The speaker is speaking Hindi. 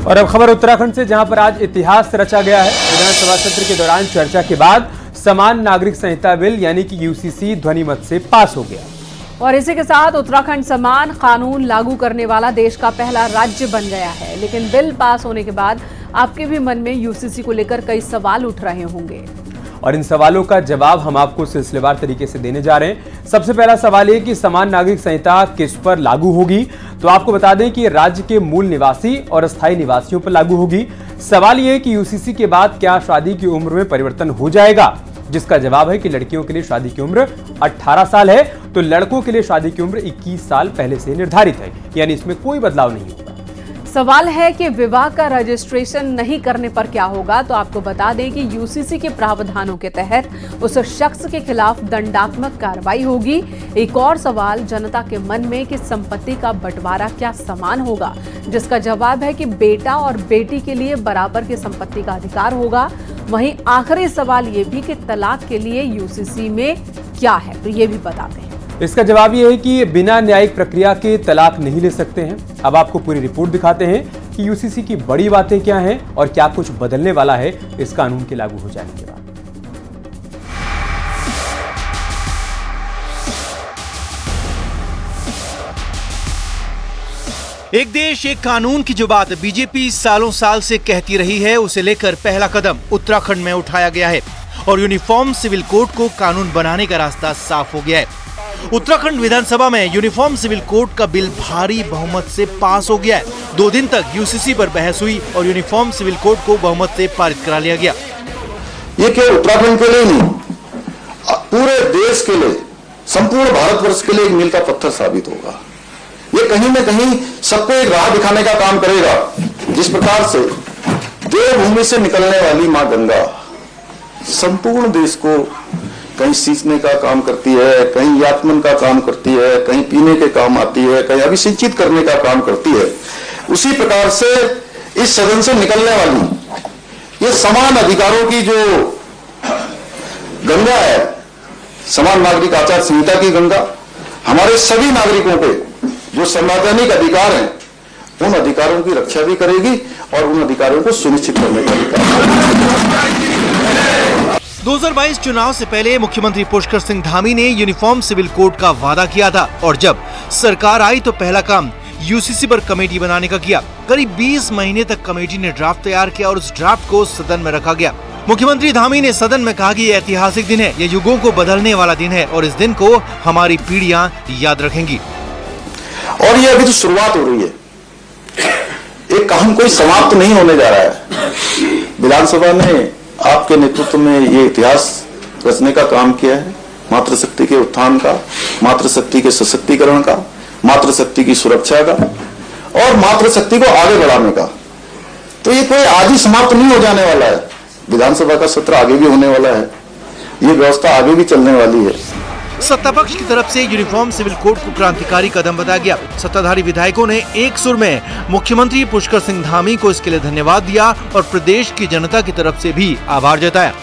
और अब खबर उत्तराखंड से, जहां पर आज इतिहास रचा गया है। विधानसभा सत्र के दौरान चर्चा के बाद समान नागरिक संहिता बिल यानी कि यूसीसी ध्वनिमत से पास हो गया और इसी के साथ उत्तराखंड समान कानून लागू करने वाला देश का पहला राज्य बन गया है। लेकिन बिल पास होने के बाद आपके भी मन में यूसीसी को लेकर कई सवाल उठ रहे होंगे और इन सवालों का जवाब हम आपको सिलसिलेवार तरीके से देने जा रहे हैं। सबसे पहला सवाल ये कि समान नागरिक संहिता किस पर लागू होगी, तो आपको बता दें कि राज्य के मूल निवासी और अस्थायी निवासियों पर लागू होगी। सवाल ये है कि यूसीसी के बाद क्या शादी की उम्र में परिवर्तन हो जाएगा, जिसका जवाब है कि लड़कियों के लिए शादी की उम्र 18 साल है, तो लड़कों के लिए शादी की उम्र 21 साल पहले से निर्धारित है, यानी इसमें कोई बदलाव नहीं होगा। सवाल है कि विवाह का रजिस्ट्रेशन नहीं करने पर क्या होगा, तो आपको बता दें कि यूसीसी के प्रावधानों के तहत उस शख्स के खिलाफ दंडात्मक कार्रवाई होगी। एक और सवाल जनता के मन में कि संपत्ति का बंटवारा क्या समान होगा, जिसका जवाब है कि बेटा और बेटी के लिए बराबर की संपत्ति का अधिकार होगा। वहीं आखिरी सवाल ये भी कि तलाक के लिए यूसीसी में क्या है, तो ये भी बताते हैं। इसका जवाब ये है कि बिना न्यायिक प्रक्रिया के तलाक नहीं ले सकते हैं। अब आपको पूरी रिपोर्ट दिखाते हैं कि यूसीसी की बड़ी बातें क्या हैं और क्या कुछ बदलने वाला है इस कानून के लागू हो जाने के बाद। एक देश एक कानून की जो बात बीजेपी सालों साल से कहती रही है, उसे लेकर पहला कदम उत्तराखंड में उठाया गया है और यूनिफॉर्म सिविल कोड को कानून बनाने का रास्ता साफ हो गया है। उत्तराखंड विधानसभा में यूनिफॉर्म सिविल कोड का बिल भारी बहुमत से पास हो गया है। 2 दिन तक यूसीसी पर बहस हुई और यूनिफॉर्म सिविल कोड को बहुमत से पारित करा लिया गया। ये केवल उत्तराखंड के लिए नहीं, पूरे देश के लिए, संपूर्ण भारतवर्ष के लिए एक मील का पत्थर साबित होगा। ये कहीं न कहीं सबको एक राह दिखाने का काम करेगा। जिस प्रकार से देवभूमि से निकलने वाली मां गंगा संपूर्ण देश को कहीं सींचने का काम करती है, कहीं यात्मन का काम करती है, कहीं पीने के काम आती है, कहीं अभिसिंचित करने का काम करती है, उसी प्रकार से इस सदन से निकलने वाली ये समान अधिकारों की जो गंगा है, समान नागरिक आचार संहिता की गंगा, हमारे सभी नागरिकों पे जो संवैधानिक अधिकार हैं, उन अधिकारों की रक्षा भी करेगी और उन अधिकारों को सुनिश्चित करने का भी करेगी। 2022 चुनाव से पहले मुख्यमंत्री पुष्कर सिंह धामी ने यूनिफॉर्म सिविल कोड का वादा किया था और जब सरकार आई तो पहला काम यूसीसी पर कमेटी बनाने का किया। करीब 20 महीने तक कमेटी ने ड्राफ्ट तैयार किया और उस ड्राफ्ट को सदन में रखा गया। मुख्यमंत्री धामी ने सदन में कहा कि ये ऐतिहासिक दिन है, ये युगों को बदलने वाला दिन है और इस दिन को हमारी पीढ़ियां याद रखेंगी। और ये अभी तो शुरुआत हो रही है, एक काम कोई समाप्त नहीं होने जा रहा है। विधानसभा ने आपके नेतृत्व में ये इतिहास रचने का काम किया है, मातृशक्ति के उत्थान का, मातृशक्ति के सशक्तिकरण का, मातृशक्ति की सुरक्षा का और मातृशक्ति को आगे बढ़ाने का। तो ये कोई आज ही समाप्त नहीं हो जाने वाला है। विधानसभा का सत्र आगे भी होने वाला है, ये व्यवस्था आगे भी चलने वाली है। सत्ता पक्ष की तरफ से यूनिफॉर्म सिविल कोड को क्रांतिकारी कदम बताया गया। सत्ताधारी विधायकों ने एक सुर में मुख्यमंत्री पुष्कर सिंह धामी को इसके लिए धन्यवाद दिया और प्रदेश की जनता की तरफ से भी आभार जताया।